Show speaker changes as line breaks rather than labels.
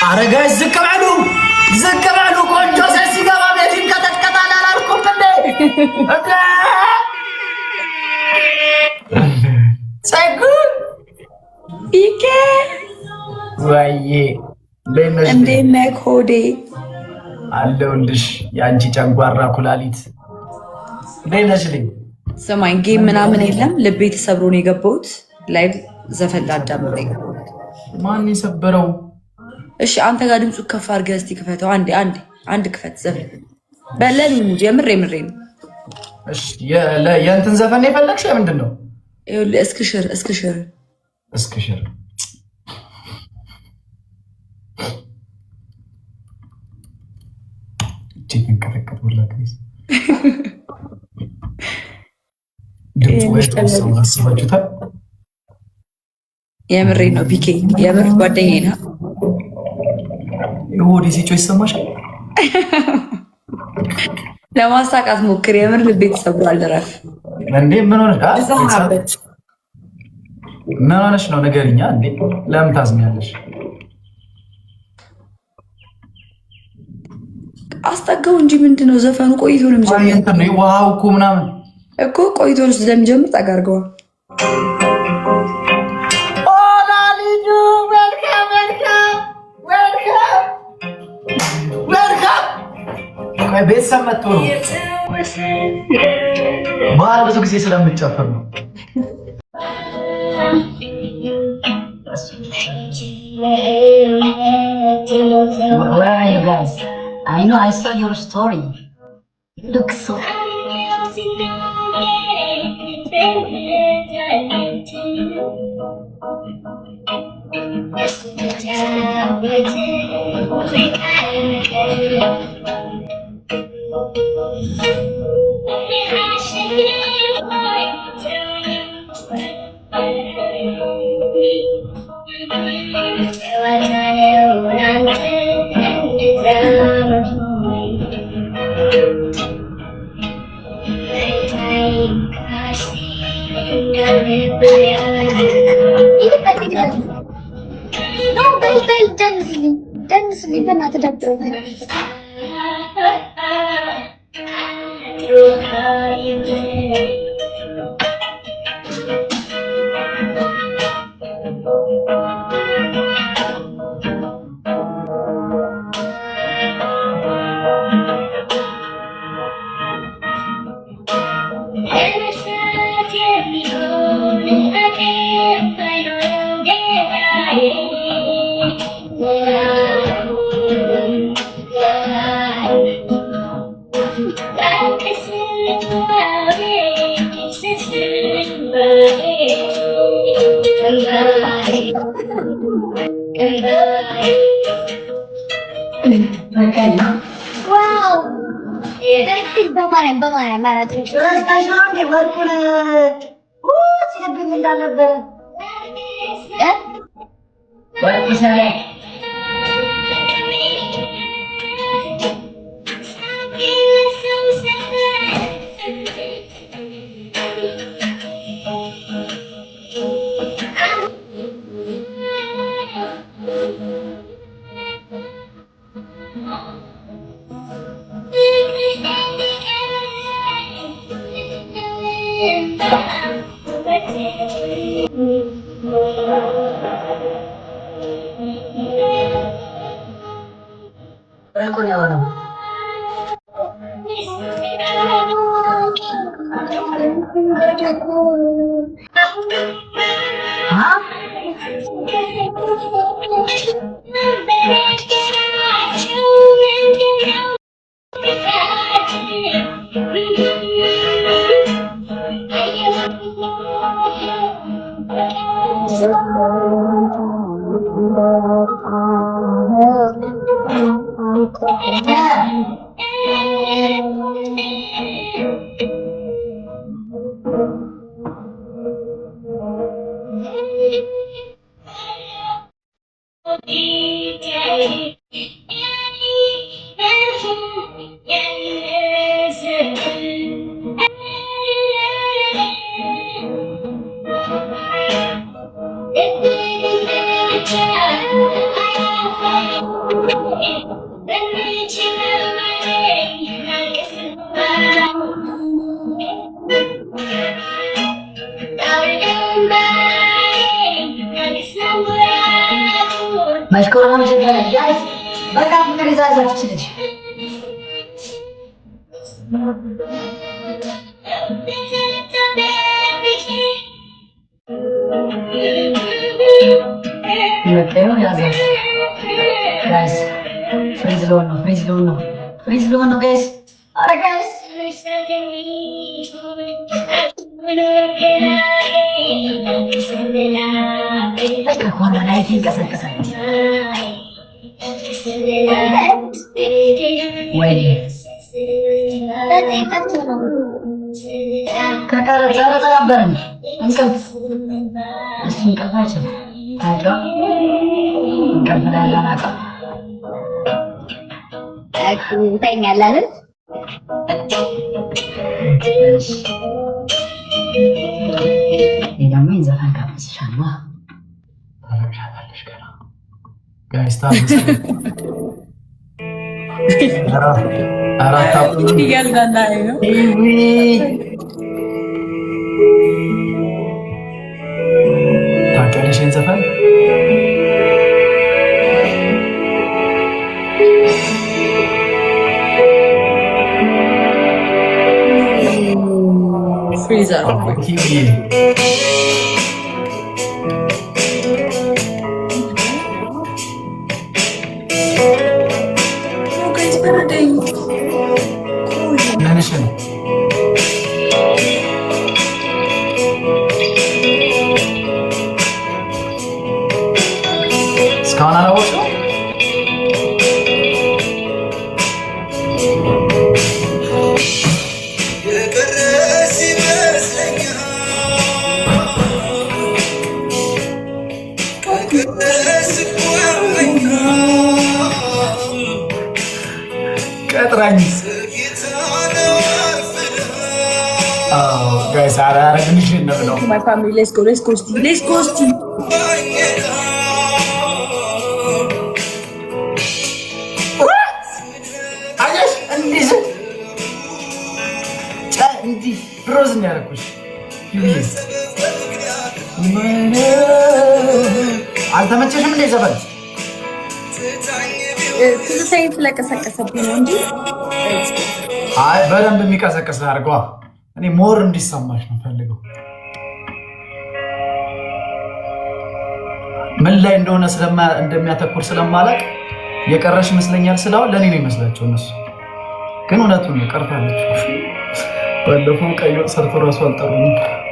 አረጋሽ ዝቅ በሉ ዝቅ በሉ። ቆንጆ ሴት ሲገባ ቤት ይንቀጠቀጣል አላልኩም እንዴ? ጸጉ
ቢኬ
ወይዬ
እንዴት ነህ ሆዴ?
አለሁልሽ። የአንቺ ጨጓራ ኩላሊት እንዴት ነሽልኝ?
ስማኝ ጌም ምናምን የለም። ልቤ ተሰብሮ ነው የገባሁት። ላይቭ ዘፈን ላዳምጥ ነው የገባሁት።
ማን የሰበረው?
እሺ አንተ ጋር ድምፁ ከፍ አድርገህ እስኪ ክፈተው። አንድ ክፈት ዘፈን በለን እንጂ የምሬ ነው።
እሺ የእንትን ዘፈን ነው የፈለግሽው? ምንድን ነው?
ይኸውልህ እስክሽር
አስባችሁታል?
የምሬ ነው ቢኬ፣ የምር ጓደኛዬ ነህ።
የሆዴ ሲጮህ ይሰማሻል?
ለማሳቃት ሞክር። የምር ልቤ ተሰብሯል። እረፍ
እንዴ! ምን ሆነሽ ነው? ንገሪኛ። እንዴ ለምን ታዝኛለሽ?
አስጠጋው እንጂ ምንድነው ዘፈኑ? ቆይቶ ነው የሚጀምረው።
ውሃው እኮ ምናምን
እኮ ቆይቶ ነው ስለሚጀምር ጠጋ አድርገዋል።
ቤተሰብ መጥቶ ነው። በዓል ብዙ ጊዜ ስለምጨፍር ነው።
I know, I saw your story. You look so... No, bel, dance me, በእናትህ ደብሮኝ በማርያም ማለት ነው። ወርቁን ሲልብኝ እንዳልነበረ ወርቁ ሰላ ወርቁን ያወራው مشكورة مش جايز بقى من الرزاز تشتري Mateo ya sabes. Guys, freeze lono guys. Ahora guys. Ecco quando lei finca sempre. Wait. Kakak cara sabar. Engkau. Engkau aja. Ayo. Engkau berjalan apa? Aku pengen lalu. Ini namanya jangan kamu sama.
Guys, tahu. Arah tahu.
Tinggal dandai, no?
ታውቂያለሽ ይሄን ዘፈን?
ፍሪዘር
ምንሽ ነው? እስካሁን አላወቅሽም? ቀጥራኝ ጋይስ አራረግንሽ ነው
ማይ ፋሚሊ ሌትስ ጎ ስቲ
አየሽ እንዲህ ሮዝ ነው ያደረኩሽ። አልተመቸሽም እንደ ዘፈን?
ትዝታዬ ስለቀሰቀሰብኝ ነው እንጂ
አይ በደንብ የሚቀሰቀስ አድርገዋ። እኔ ሞር እንዲሰማሽ ነው ፈልገው። ምን ላይ እንደሆነ እንደሚያተኩር ስለማላቅ የቀረሽ ይመስለኛል። ስላው ለኔ ነው ይመስላቸው እነሱ ግን እውነቱን ነው ቀርታለች። ባለፈው ቀይ ወጥ ሰርቶ ራሱ አልጠሩኝም።